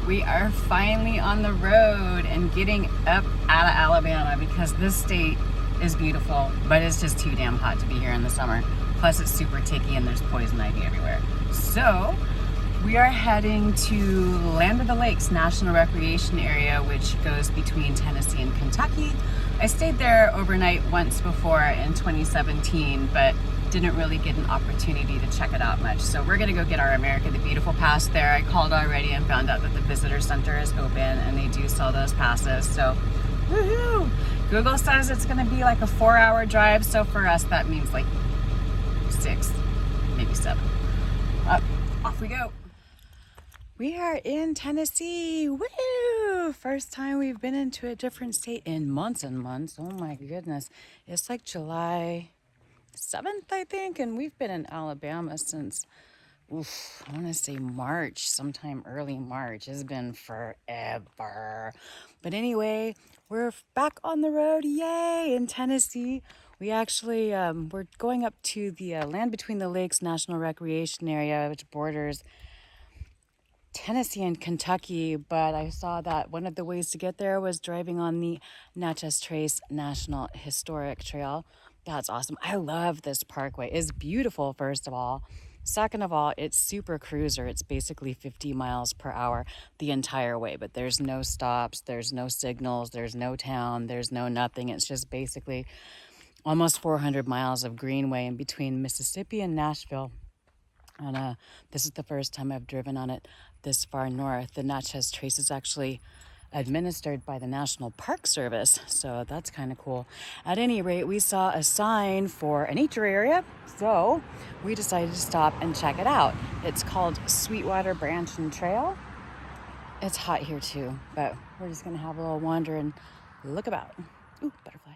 We are finally on the road and getting up out of Alabama because this state is beautiful, but it's just too damn hot to be here in the summer. Plus it's super ticky and there's poison ivy everywhere. So we are heading to Land of the Lakes National Recreation Area, which goes between Tennessee and Kentucky. I stayed there overnight once before in 2017, but didn't really get an opportunity to check it out much. So we're gonna go get our America the Beautiful pass there. I called already and found out that the visitor center is open and they do sell those passes. So woohoo! Google says it's gonna be like a 4-hour drive. So for us, that means like 6, maybe 7. Off we go. We are in Tennessee. Woo! First time we've been into a different state in months and months. Oh my goodness. It's like July 7th, I think, and we've been in Alabama since, I want to say March, sometime early March. It's been forever. But anyway, we're back on the road, yay, in Tennessee. We actually, we're going up to the Land Between the Lakes National Recreation Area, which borders Tennessee and Kentucky, but I saw that one of the ways to get there was driving on the Natchez Trace National Historic Trail. That's awesome. I love this parkway. It's beautiful, first of all. Second of all, it's super cruiser. It's basically 50 miles per hour the entire way, but there's no stops, there's no signals, there's no town, there's no nothing. It's just basically almost 400 miles of greenway in between Mississippi and Nashville. And this is the first time I've driven on it this far north. The Natchez Trace is actually administered by the National Park Service, so that's kind of cool. At any rate, we saw a sign for a nature area, so we decided to stop and check it out. It's called Sweetwater Branch and Trail. It's hot here too, but we're just gonna have a little wander and look about. Ooh, butterfly.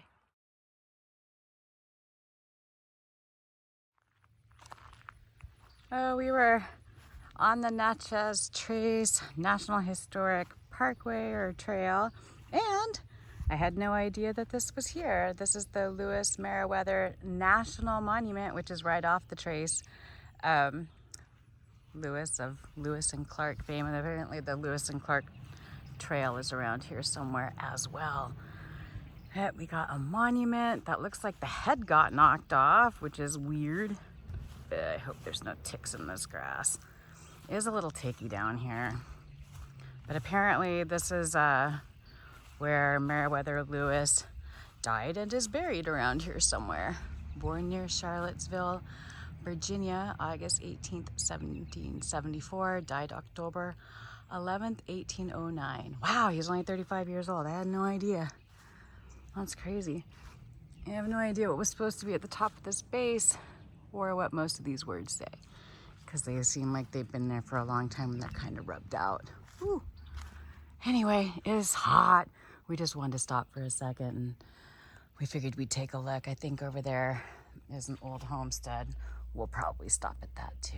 Oh, we were on the Natchez Trace National Historic Parkway or Trail, and I had no idea that this was here. This is the Lewis Meriwether National Monument, which is right off the trace. Lewis of Lewis and Clark fame, and apparently the Lewis and Clark Trail is around here somewhere as well. We got a monument that looks like the head got knocked off, which is weird. I hope there's no ticks in this grass. It is a little ticky down here. But apparently this is where Meriwether Lewis died and is buried around here somewhere. Born near Charlottesville, Virginia, August 18th, 1774. Died October 11th, 1809. Wow, he's only 35 years old. I had no idea. That's crazy. I have no idea what was supposed to be at the top of this base, or what most of these words say, because they seem like they've been there for a long time and they're kind of rubbed out. Whew. Anyway, it is hot. We just wanted to stop for a second and we figured we'd take a look. I think over there is an old homestead. We'll probably stop at that too.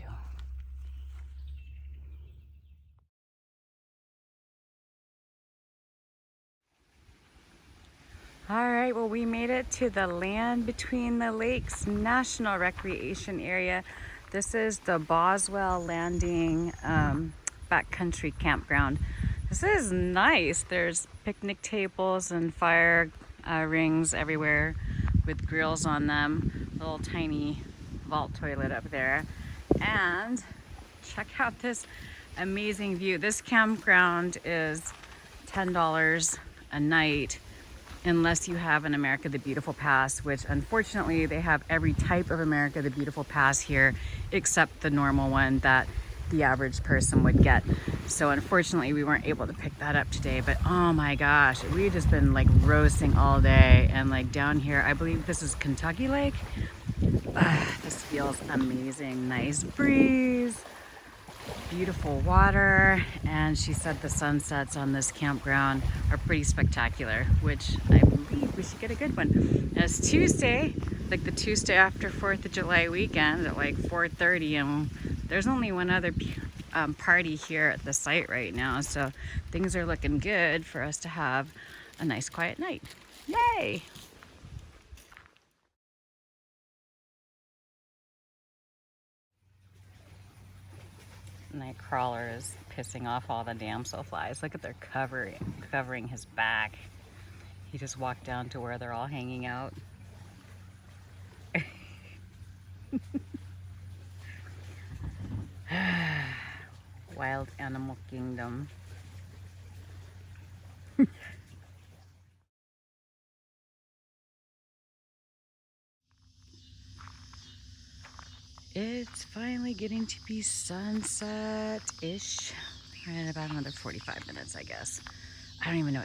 All right, well, we made it to the Land Between the Lakes National Recreation Area. This is the Boswell Landing backcountry campground. This is nice. There's picnic tables and fire rings everywhere with grills on them. Little tiny vault toilet up there. And check out this amazing view. This campground is $10 a night, unless you have an America the Beautiful pass, which unfortunately they have every type of America the Beautiful pass here except the normal one that the average person would get. So unfortunately we weren't able to pick that up today, but oh my gosh, we've just been like roasting all day. And like down here, I believe this is Kentucky Lake. This feels amazing. Nice breeze, beautiful water, and she said the sunsets on this campground are pretty spectacular, which I believe we should get a good one. And it's Tuesday, like the Tuesday after 4th of July weekend at like 4:30, and there's only one other party here at the site right now, so things are looking good for us to have a nice quiet night. Yay! night crawler is pissing off all the damselflies. Look at their covering his back. He just walked down to where they're all hanging out. Wild animal kingdom. It's finally getting to be sunset-ish. We're in about another 45 minutes, I guess. I don't even know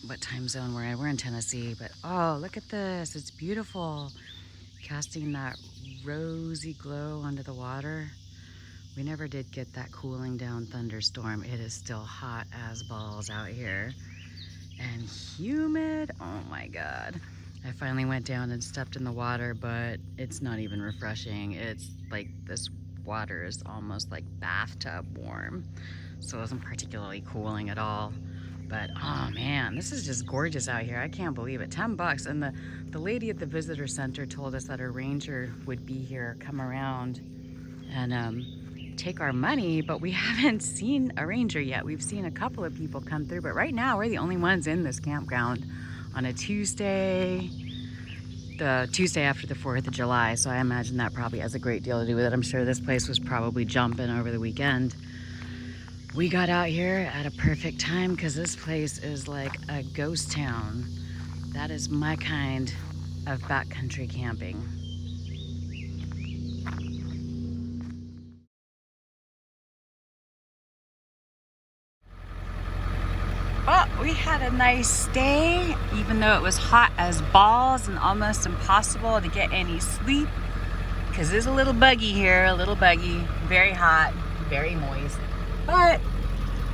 what time zone we're in. We're in Tennessee, but oh, look at this. It's beautiful. Casting that rosy glow onto the water. We never did get that cooling down thunderstorm. It is still hot as balls out here and humid. Oh my God. I finally went down and stepped in the water, but it's not even refreshing. It's like this water is almost like bathtub warm. So it wasn't particularly cooling at all. But oh man, this is just gorgeous out here. I can't believe it. $10. And the lady at the visitor center told us that her ranger would be here, come around and take our money, but we haven't seen a ranger yet. We've seen a couple of people come through, but right now we're the only ones in this campground on a Tuesday, the Tuesday after the 4th of July. So I imagine that probably has a great deal to do with it. I'm sure this place was probably jumping over the weekend. We got out here at a perfect time because this place is like a ghost town. That is my kind of backcountry camping. But we had a nice day, even though it was hot as balls and almost impossible to get any sleep. Because there's a little buggy here, a little buggy, very hot, very moist. But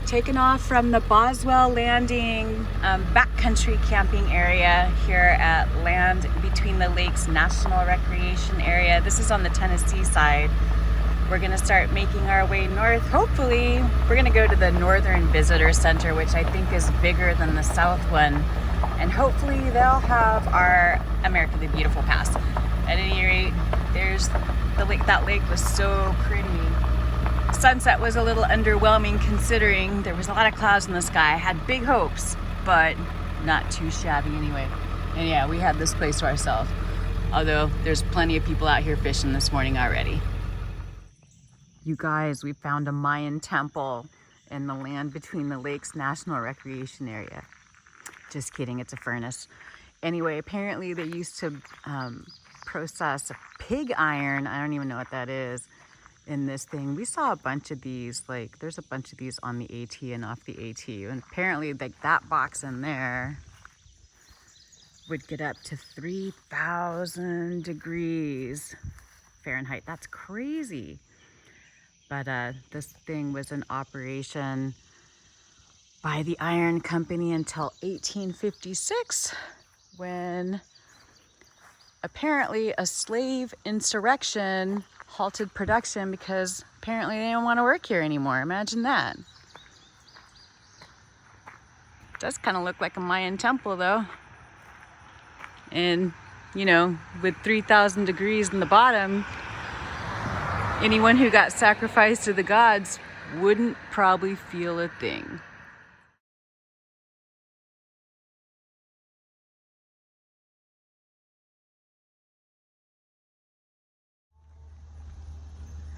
taking off from the Boswell Landing backcountry camping area here at Land Between the Lakes National Recreation Area. This is on the Tennessee side. We're gonna start making our way north. Hopefully, we're gonna go to the Northern Visitor Center, which I think is bigger than the South one. And hopefully they'll have our America the Beautiful Pass. At any rate, there's the lake. That lake was so pretty. Sunset was a little underwhelming considering there was a lot of clouds in the sky. I had big hopes, but not too shabby anyway. And yeah, we had this place to ourselves. Although there's plenty of people out here fishing this morning already. You guys, we found a Mayan temple in the Land Between the Lakes National Recreation Area. Just kidding, it's a furnace. Anyway, apparently they used to process pig iron. I don't even know what that is. In this thing, we saw a bunch of these, like there's a bunch of these on the AT and off the AT, and apparently like that box in there would get up to 3,000 degrees Fahrenheit. That's crazy. But this thing was in operation by the iron company until 1856, when apparently a slave insurrection halted production because apparently they don't want to work here anymore. Imagine that. It does kind of look like a Mayan temple though. And, you know, with 3,000 degrees in the bottom, anyone who got sacrificed to the gods wouldn't probably feel a thing.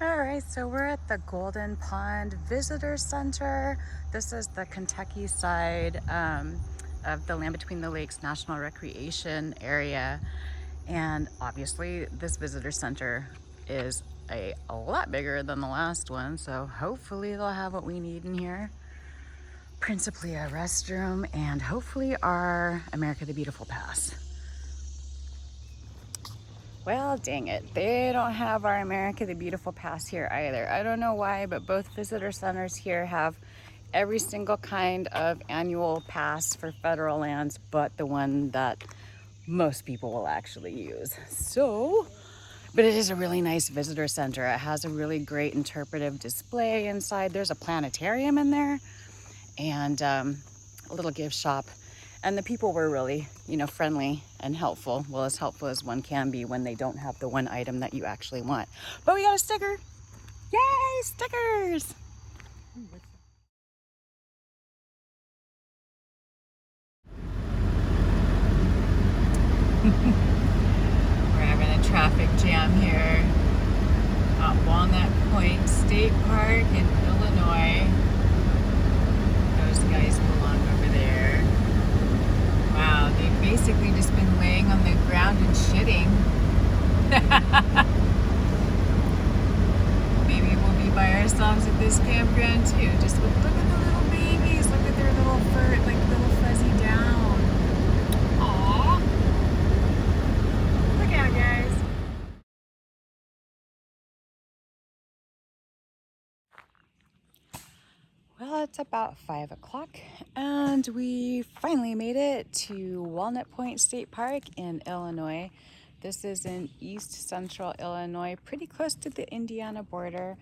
All right, so we're at the Golden Pond Visitor Center. This is the Kentucky side of the Land Between the Lakes National Recreation Area. And obviously this visitor center is a lot bigger than the last one. So hopefully they'll have what we need in here. Principally a restroom and hopefully our America the Beautiful Pass. Well, dang it. They don't have our America the Beautiful Pass here either. I don't know why, but both visitor centers here have every single kind of annual pass for federal lands, but the one that most people will actually use. So, but it is a really nice visitor center. It has a really great interpretive display inside. There's a planetarium in there and a little gift shop. And the people were really, you know, friendly and helpful. Well, as helpful as one can be when they don't have the one item that you actually want. But we got a sticker. Yay, stickers! What's that? We're having a traffic jam here at Walnut Point State Park in Illinois. Those guys belong over there. Wow, they've basically just been laying on the ground and shitting. Maybe we'll be by ourselves at this campground too. Just look at the little babies. Look at their little fur, like little fuzzy down. Aww. Look out, guys. Well, it's about 5 o'clock and we finally made it to Walnut Point State Park in Illinois. This is in east central Illinois, pretty close to the Indiana border.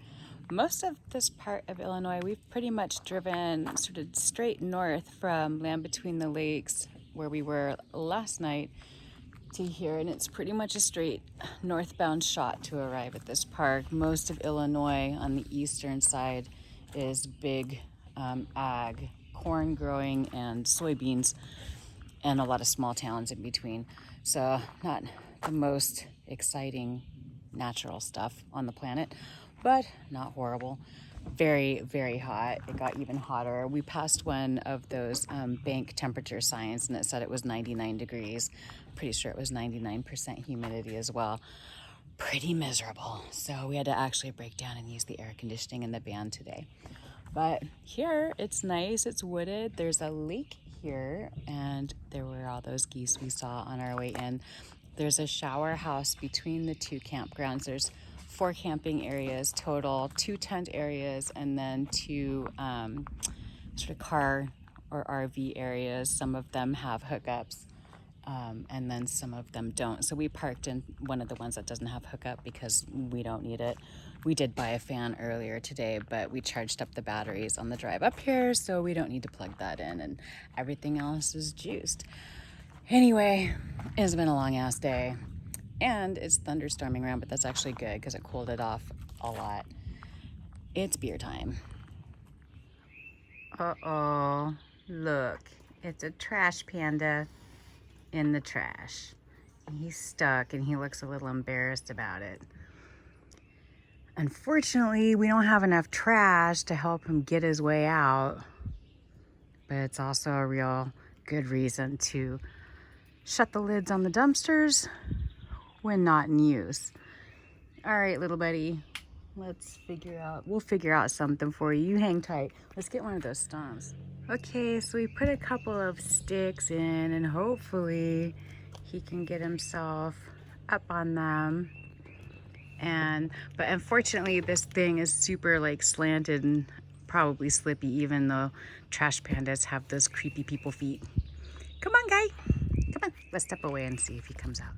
Most of this part of Illinois, we've pretty much driven sort of straight north from Land Between the Lakes, where we were last night, to here, and it's pretty much a straight northbound shot to arrive at this park. Most of Illinois on the eastern side is big ag, corn growing and soybeans, and a lot of small towns in between. So not the most exciting natural stuff on the planet, but not horrible. Very, very hot. It got even hotter. We passed one of those bank temperature signs and it said it was 99 degrees. Pretty sure it was 99% humidity as well. Pretty miserable. So we had to actually break down and use the air conditioning in the van today. But here it's nice, it's wooded. There's a lake here and there were all those geese we saw on our way in. There's a shower house between the two campgrounds. There's 4 camping areas total, 2 tent areas, and then 2 sort of car or RV areas. Some of them have hookups. And then some of them don't. So we parked in one of the ones that doesn't have hookup because we don't need it. We did buy a fan earlier today, but we charged up the batteries on the drive up here, so we don't need to plug that in, and everything else is juiced. Anyway, it's been a long ass day, and it's thunderstorming around, but that's actually good because it cooled it off a lot. It's beer time. Uh-oh, look, it's a trash panda in the trash. He's stuck and he looks a little embarrassed about it. Unfortunately, we don't have enough trash to help him get his way out, but it's also a real good reason to shut the lids on the dumpsters when not in use. All right, little buddy, we'll figure out something for you. You hang tight. Let's get one of those stumps. Okay, so we put a couple of sticks in and hopefully he can get himself up on them. But unfortunately this thing is super like slanted and probably slippy, even though trash pandas have those creepy people feet. Come on, guy. Come on. Let's step away and see if he comes out.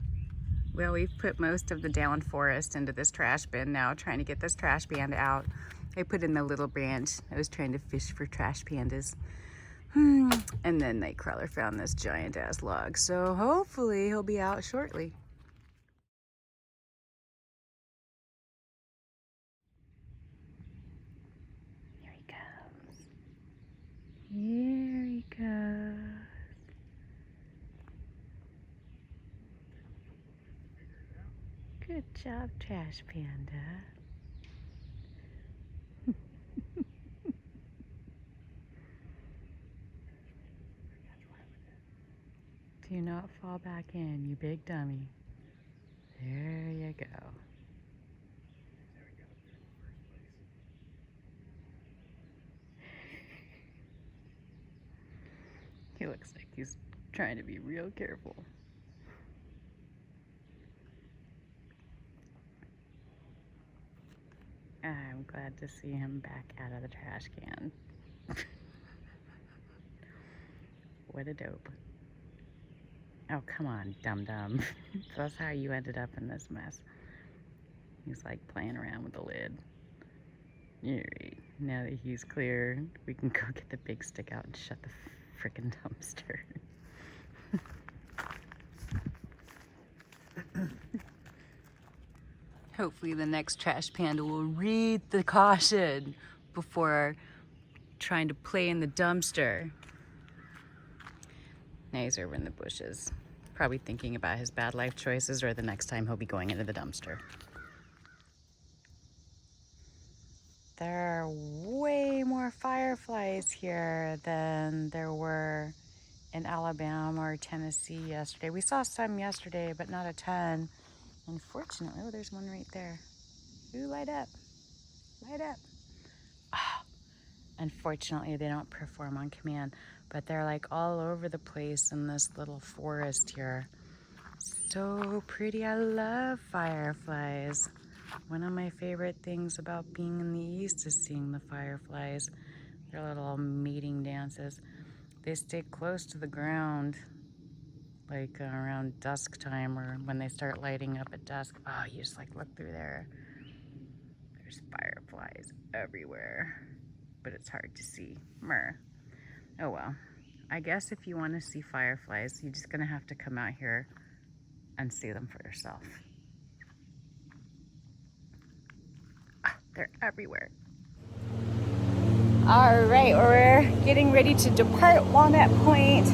Well, we've put most of the down forest into this trash bin now, trying to get this trash panda out. I put in the little branch. I was trying to fish for trash pandas. And then Nightcrawler found this giant ass log. So hopefully he'll be out shortly. Here he comes. Here he goes. Good job, trash panda. Do not fall back in, you big dummy. There you go. He looks like he's trying to be real careful. I'm glad to see him back out of the trash can. What a dope. Oh, come on, dum-dum. So that's how you ended up in this mess. He's like playing around with the lid. Alright, now that he's clear, we can go get the big stick out and shut the frickin' dumpster. Hopefully the next trash panda will read the caution before trying to play in the dumpster. Now he's over in the bushes, probably thinking about his bad life choices or the next time he'll be going into the dumpster. There are way more fireflies here than there were in Alabama or Tennessee yesterday. We saw some yesterday, but not a ton. Unfortunately, oh, there's one right there. Ooh, light up, light up. Oh, unfortunately, they don't perform on command, but they're like all over the place in this little forest here. So pretty. I love fireflies. One of my favorite things about being in the East is seeing the fireflies. Their little mating dances. They stay close to the ground, like around dusk time or when they start lighting up at dusk. Oh, you just like look through there. There's fireflies everywhere, but it's hard to see. Oh well. I guess if you want to see fireflies, you're just gonna have to come out here and see them for yourself. They're everywhere. All right, we're getting ready to depart Walnut Point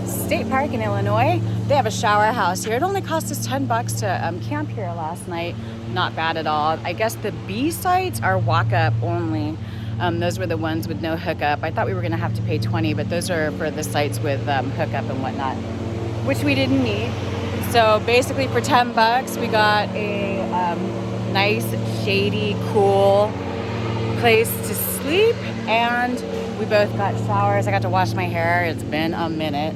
State Park in Illinois. They have a shower house here. It only cost us $10 to camp here last night. Not bad at all. I guess the B sites are walk-up only. Those were the ones with no hookup. I thought we were gonna have to pay $20, but those are for the sites with hookup and whatnot, which we didn't need. So basically for $10, we got a nice, shady, cool place to sleep, and we both got showers. I got to wash my hair. It's been a minute.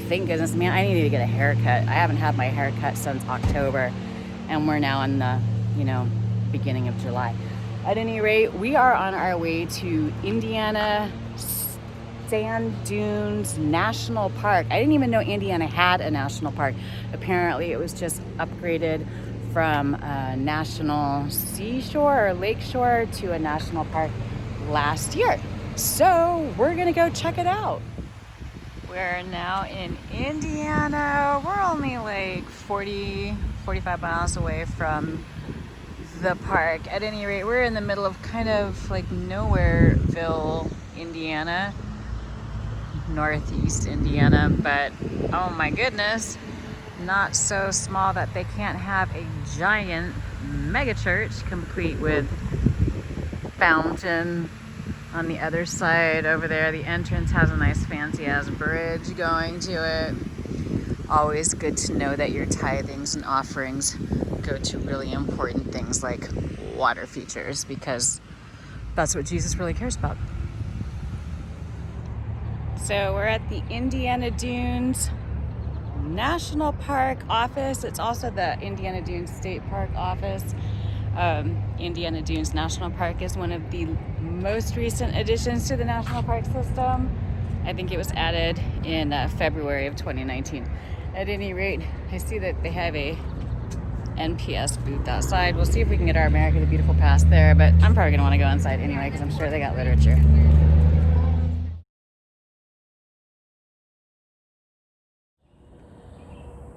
Thank goodness, man. I needed to get a haircut. I haven't had my hair cut since October, and we're now in the, beginning of July. At any rate, we are on our way to Indiana Sand Dunes National Park. I didn't even know Indiana had a national park. Apparently, it was just upgraded from a national seashore or lakeshore to a national park last year. So we're gonna go check it out. We're now in Indiana. We're only like 45 miles away from the park. At any rate, we're in the middle of kind of like Nowhereville, Indiana, northeast Indiana, but oh my goodness, not so small that they can't have a giant mega church complete with fountain on the other side over there. The entrance has a nice fancy ass bridge going to it. Always good to know that your tithings and offerings go to really important things like water features, because that's what Jesus really cares about. So we're at the Indiana Dunes National Park office. It's also the Indiana Dunes State Park office. Indiana Dunes National Park is one of the most recent additions to the national park system. I think it was added in February of 2019. At any rate, I see that they have a NPS booth outside. We'll see if we can get our America the Beautiful pass there, but I'm probably gonna want to go inside anyway because I'm sure they got literature.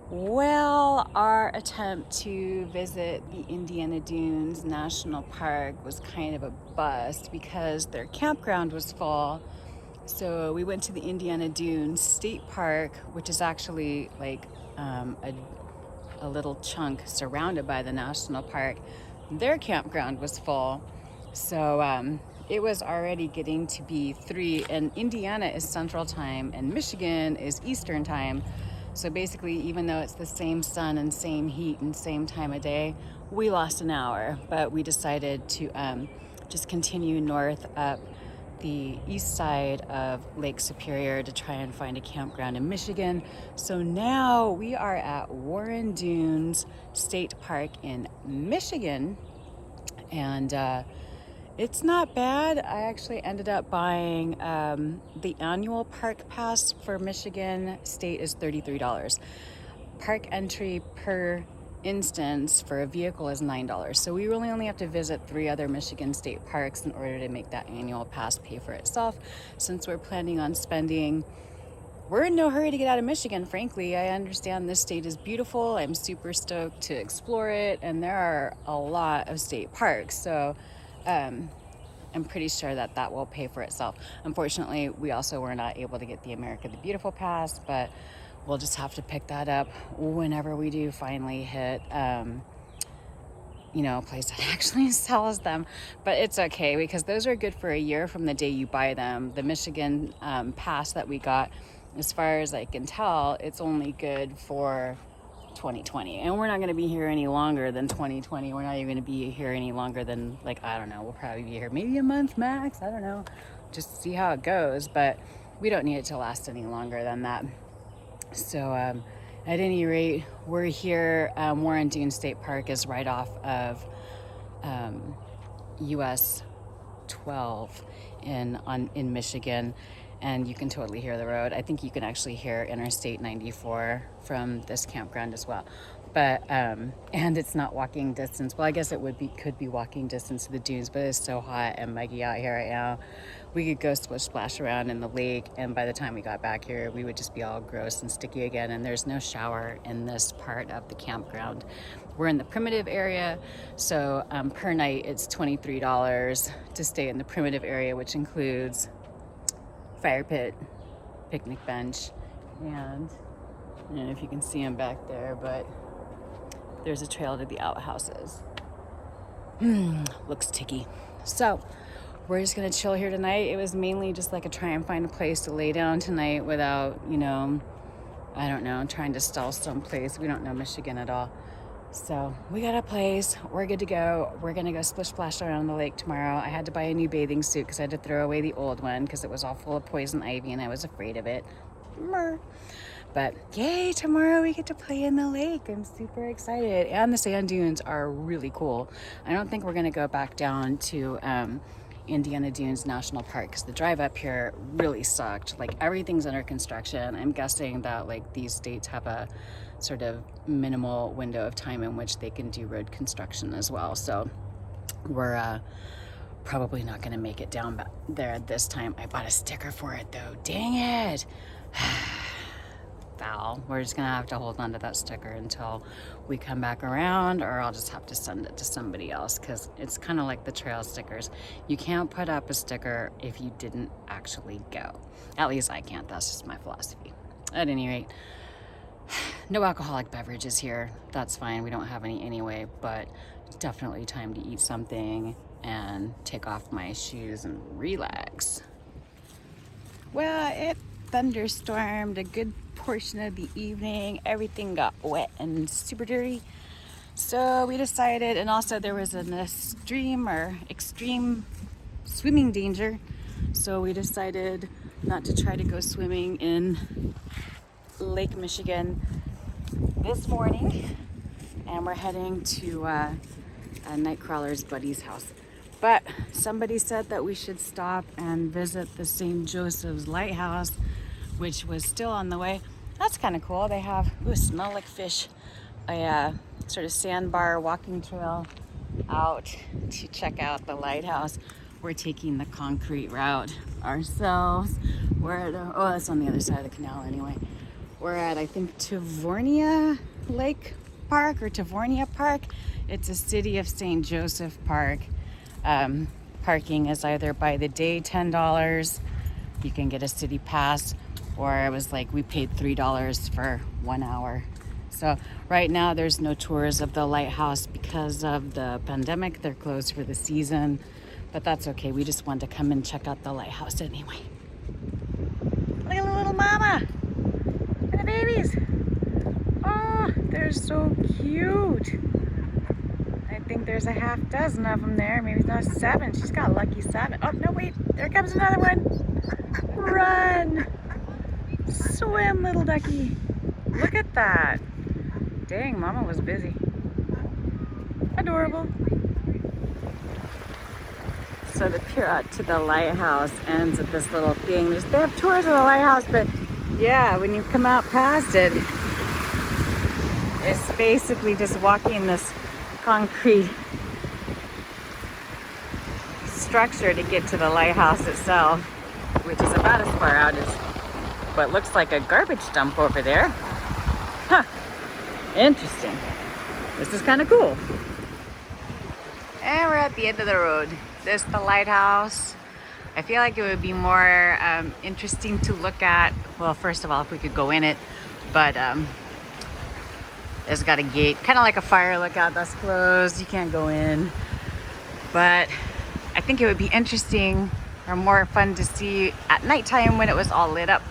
Well, our attempt to visit the Indiana Dunes National Park was kind of a bust because their campground was full. So we went to the Indiana Dunes State Park, which is actually like a little chunk surrounded by the national park. Their campground was full. So it was already getting to be 3, and Indiana is Central Time and Michigan is Eastern Time. So basically, even though it's the same sun and same heat and same time of day, we lost an hour, but we decided to just continue north up the east side of Lake Superior to try and find a campground in Michigan. So now we are at Warren Dunes State Park in Michigan, and it's not bad. I actually ended up buying the annual park pass for Michigan State is $33. Park entry per instance for a vehicle is $9. So we really only have to visit 3 other Michigan State parks in order to make that annual pass pay for itself. Since we're planning on we're in no hurry to get out of Michigan, frankly. I understand this state is beautiful. I'm super stoked to explore it, and there are a lot of state parks. So I'm pretty sure that that will pay for itself. Unfortunately, we also were not able to get the America the Beautiful pass, but we'll just have to pick that up whenever we do finally hit, you know, a place that actually sells them. But it's okay because those are good for a year from the day you buy them. The Michigan pass that we got, as far as I can tell, it's only good for 2020, and we're not going to be here any longer than 2020. We're not even going to be here any longer than, like, I don't know, we'll probably be here maybe a month max, I don't know, just to see how it goes, but we don't need it to last any longer than that. So at any rate, we're here. Warren Dunes State Park is right off of US 12 in Michigan, and you can totally hear the road. I think you can actually hear Interstate 94 from this campground as well. But and it's not walking distance. Well, I guess it could be walking distance to the dunes, but it's so hot and muggy out here right now. We could go splash around in the lake, and by the time we got back here, we would just be all gross and sticky again. And there's no shower in this part of the campground. We're in the primitive area, so per night it's $23 to stay in the primitive area, which includes fire pit, picnic bench, and I don't know if you can see them back there, but there's a trail to the outhouses. Looks ticky. So we're just gonna chill here tonight. It was mainly just like a try and find a place to lay down tonight without, you know, I don't know, trying to stall someplace. We don't know Michigan at all. So we got a place, we're good to go. We're gonna go splash around the lake tomorrow. I had to buy a new bathing suit because I had to throw away the old one because it was all full of poison ivy and I was afraid of it. But yay, tomorrow we get to play in the lake. I'm super excited. And the sand dunes are really cool. I don't think we're gonna go back down to Indiana Dunes National Park because the drive up here really sucked. Like, everything's under construction. I'm guessing that like these states have a sort of minimal window of time in which they can do road construction as well. So we're probably not going to make it down back there this time. I bought a sticker for it though. Dang it. Foul. We're just going to have to hold on to that sticker until we come back around, or I'll just have to send it to somebody else because it's kind of like the trail stickers. You can't put up a sticker if you didn't actually go. At least I can't. That's just my philosophy. At any rate, no alcoholic beverages here. That's fine. We don't have any anyway, but it's definitely time to eat something and take off my shoes and relax. Well, it thunderstormed a good portion of the evening. Everything got wet and super dirty. So we decided, and also there was an extreme swimming danger. So we decided not to try to go swimming in Lake Michigan this morning, and we're heading to a Nightcrawler's buddy's house. But somebody said that we should stop and visit the St. Joseph's Lighthouse, which was still on the way. That's kind of cool. They have, ooh, smell like fish, a sort of sandbar walking trail out to check out the lighthouse. We're taking the concrete route ourselves. We're at, oh, that's on the other side of the canal anyway. We're at, I think, Tavornia Lake Park or Tavornia Park. It's a City of St. Joseph Park. Parking is either by the day $10, you can get a city pass, or it was like we paid $3 for 1 hour. So right now there's no tours of the lighthouse because of the pandemic. They're closed for the season, but that's okay. We just wanted to come and check out the lighthouse anyway. Look at the little mama and the babies. Oh, they're so cute. I think there's a half dozen of them there. Maybe not 7. She's got a lucky 7. Oh, no, wait. There comes another one. Run. Swim, little ducky. Look at that. Dang, mama was busy. Adorable. So the pier to the lighthouse ends at this little thing. They have tours of the lighthouse, but yeah, when you come out past it, it's basically just walking this concrete structure to get to the lighthouse itself, which is about as far out as what looks like a garbage dump over there. Huh. Interesting. This is kind of cool. And we're at the end of the road. this the lighthouse? I feel like it would be more interesting to look at. Well, first of all, if we could go in it, but it's got a gate, kind of like a fire lookout that's closed. You can't go in. But I think it would be interesting or more fun to see at nighttime when it was all lit up.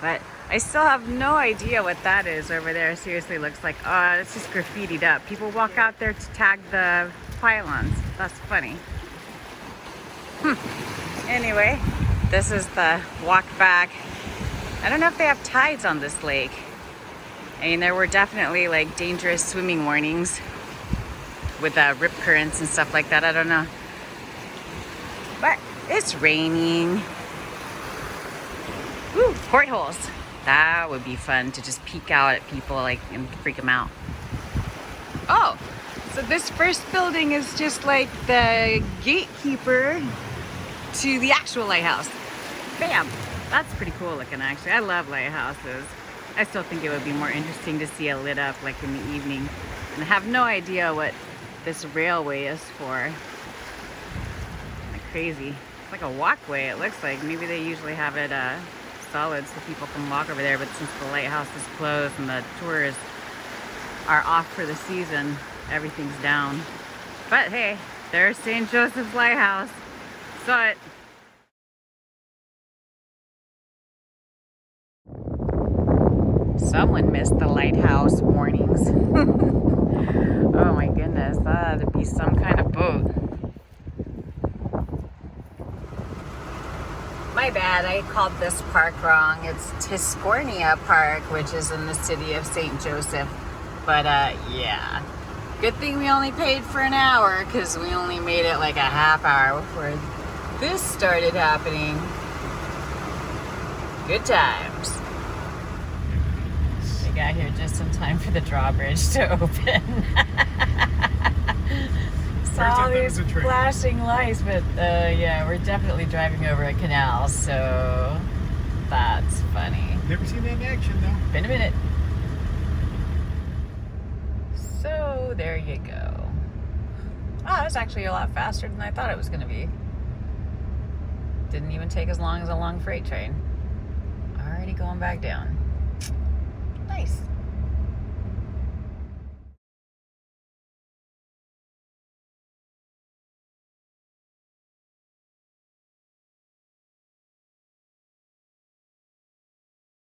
But I still have no idea what that is over there. Seriously, looks like, oh, it's just graffitied up. People walk out there to tag the pylons. That's funny. Anyway, this is the walk back. I don't know if they have tides on this lake. I mean, there were definitely like dangerous swimming warnings with rip currents and stuff like that. I don't know. But it's raining. Ooh, portholes. That would be fun to just peek out at people like and freak them out. Oh, so this first building is just like the gatekeeper to the actual lighthouse. Bam! That's pretty cool looking actually. I love lighthouses. I still think it would be more interesting to see it lit up like in the evening. And I have no idea what this railway is for. Kind of crazy. It's like a walkway it looks like. Maybe they usually have it solid so people can walk over there, but since the lighthouse is closed and the tours are off for the season, everything's down. But hey, there's St. Joseph's Lighthouse. Saw it. Someone missed the lighthouse warnings. Oh my goodness, that'd be some kind of boat. My bad, I called this park wrong. It's Tiscornia Park, which is in the city of St. Joseph. But yeah, good thing we only paid for an hour because we only made it like a half hour before this started happening. Good times. We got here just in time for the drawbridge to open. Saw these flashing lights, but yeah, we're definitely driving over a canal, so that's funny. Never seen that in action though. Been a minute. So there you go. Oh, it's actually a lot faster than I thought it was going to be. Didn't even take as long as a long freight train. Already going back down. Nice.